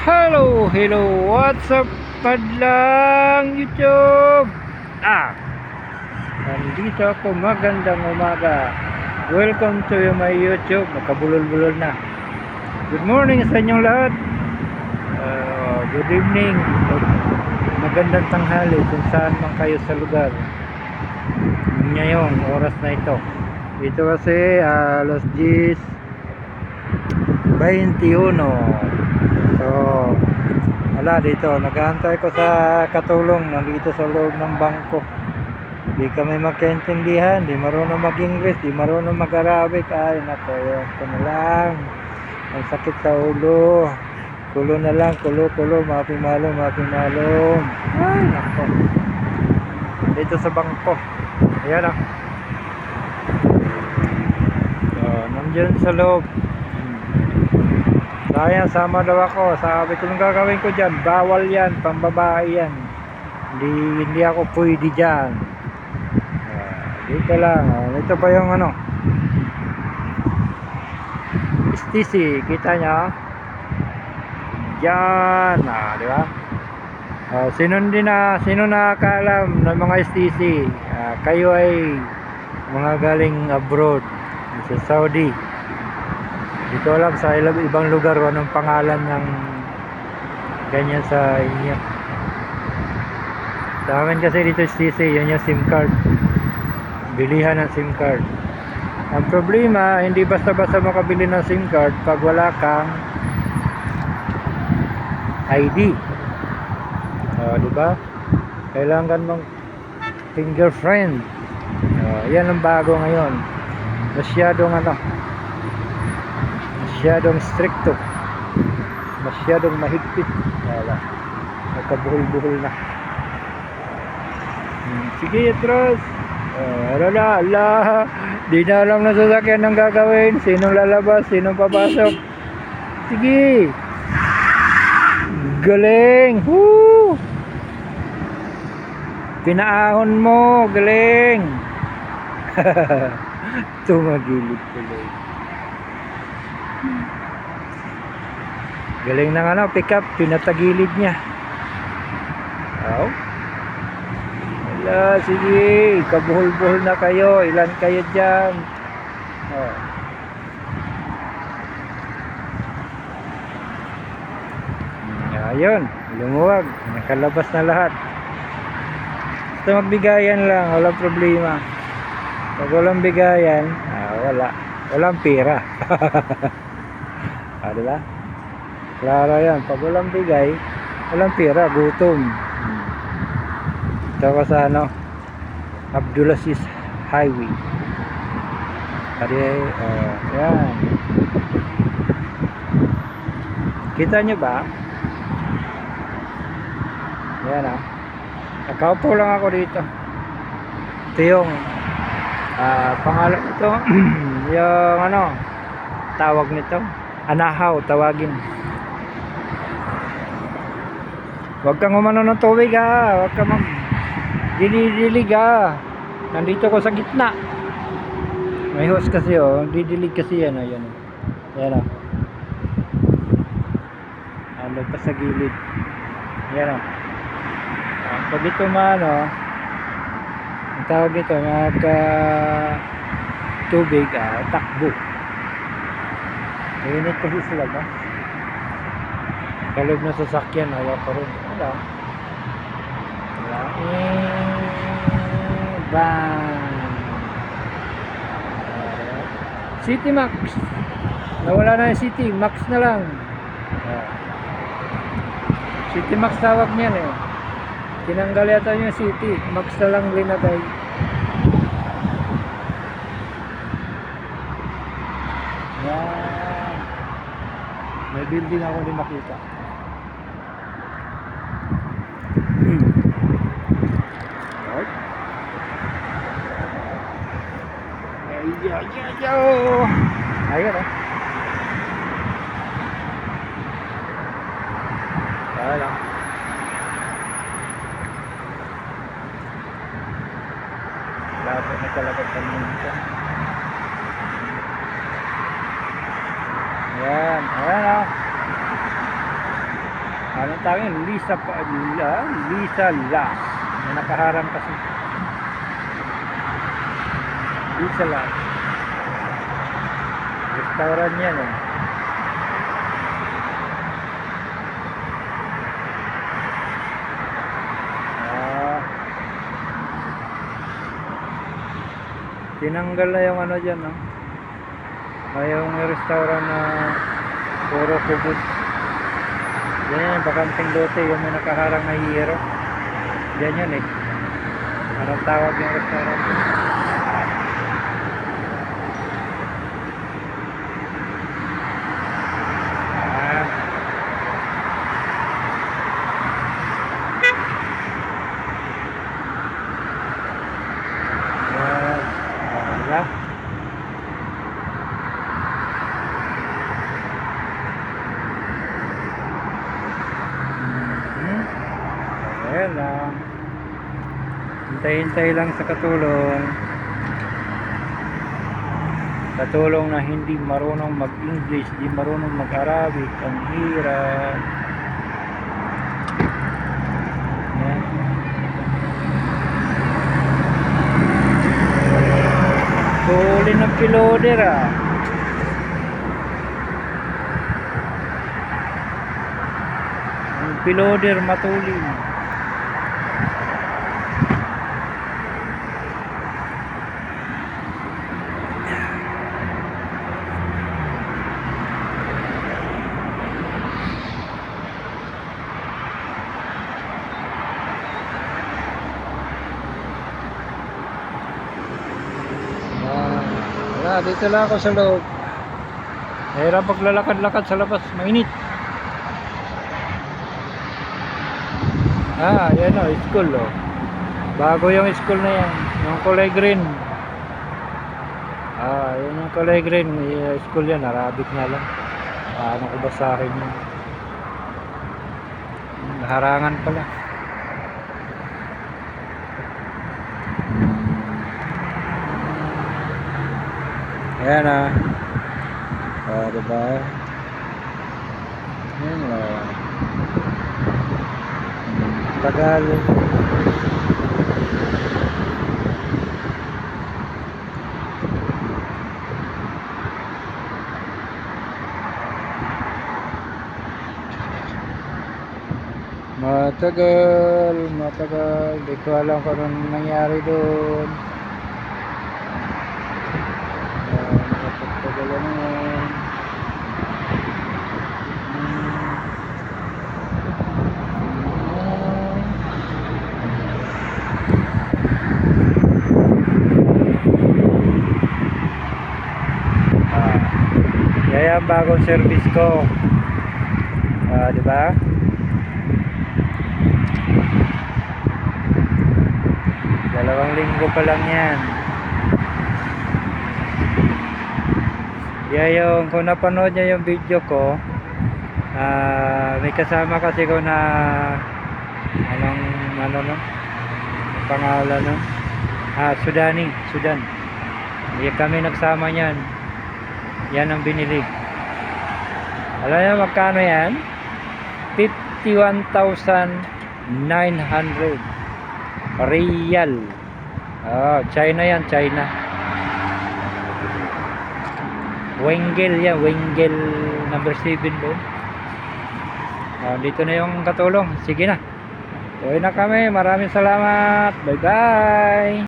Hello, what's up, padlang YouTube? Nandito ako, magandang umaga. Welcome to my YouTube. Nakabulol-bulol na. Good morning sa inyong lahat. Good evening. Magandang tanghali kung saan man kayo sa lugar. Ngayong oras na ito. Ito kasi alas 10:21. So, wala dito. Nag-aantay ko sa katulong. Nandito sa loob ng bangko. Di kami magkaintindihan. Di marunong mag-English. Di marunong mag-Arabic. Ay, nako. Ito na lang. Ang sakit sa ulo. Kulo na lang. Kulo. Mapimalong. Ay, nako. Dito sa bangko. Ayan, So, nandiyan sa loob. Sayang, sama daw ako. Sabi ko, nung gagawin ko dyan, bawal yan, pambabae yan. Hindi ako pwede dyan. Dito lang. Ito pa yung STC, kita nyo? Yan. Di ba? Sino nakakaalam ng mga STC? Kayo ay mga galing abroad, sa Saudi. Dito alam sa ibang lugar anong pangalan ng ganyan sa inyo. Sa amin kasi dito STC, yun yung SIM card. Bilihan ng SIM card. Ang problema, hindi basta-basta makabili ng SIM card pag wala kang ID. Diba? Kailangan mong fingerprint. Yan ang bago ngayon. Masyadong stricto, masyadong mahigpit. Nagkabuhol-buhol na. Sige, Atros. Di na alam na sasakyan ng gagawin. Sinong lalabas, sinong papasok. Sige, galing. Woo! Pinaahon mo, galing. Tumagilid tuloy. Galing ng pick up, pinatagilid niya. Wala, sige, kabuhol-buhol na kayo. Ilan kayo dyan? Ayun, lumuwag, nakalabas na lahat. Basta magbigayan lang, walang problema. Pag walang bigayan, walang pera. Diba? Klaro yan. Pag walang bigay, walang pera, gutom. Ito ko sa Abdulaziz Highway. Yan. Kita nyo ba? Yan nakaupo lang ako dito. Ito yung pangalan ito. Yung tawag nito, anahaw tawagin. Huwag kang umano ng tubig huwag kang didilig nandito ko sa gitna. May hose kasi didilig kasi yan yan pa sa gilid. Yan pag ito ang tawag ito tubig takbo. Init kasi sila ba? Kalog na sasakyan, ayaw pa rin. Wala. Bang! City Max. Nawala na yung City. Max na lang. City Max tawag niyan Tinanggal yata yung City. Max na lang linagay. May building ako din makita. Ayun Lapit na talaga sa minsan. Ayan, ayan Anong tawag yun? Lisa Las. May nakaharang kasi. Lisa Las. Restaurant yan eh. Tinanggal na yung ano dyan, no? Yung restaurant na puro kubos. Yan yung bakanting lote, yung may nakaharang na hero. Yan yun eh. Anong tawag yung restaurant? Diba? Ayan lang. Hintay-hintay lang sa katulong. Katulong na hindi marunong mag-English, hindi marunong mag-Arabic. Ang hirap. Ayan. Huli ng piloder ah. Ang piloder matulin. Wala, dito lang ako sa loob. Mahirap maglalakad-lakad sa labas, mainit. Yan o, school o. Bago yung school na yan, yung kulay green. Yun yung kulay green, school yan, Arabic na lang. Paano ko basahin yun? Harangan pala. Ayan diba? Ayan Tagal. Matagal. Di ko alam kung anong nangyari doon. Nakapagtagal naman. Yan ang bagong service ko. Diba? Dalawang linggo pa lang yan. Yung kung napanood niya yung video ko, may kasama kasi ko na pangalan no? Sudan. Hindi kami nagsama niyan. Yan ang binili. Alam niyo magkano yan? 51,900 Real. China yan, China. Wengel yan, Wengel number 7 doon. Dito na yung katulong. Sige na. Uwi na kami. Maraming salamat. Bye bye.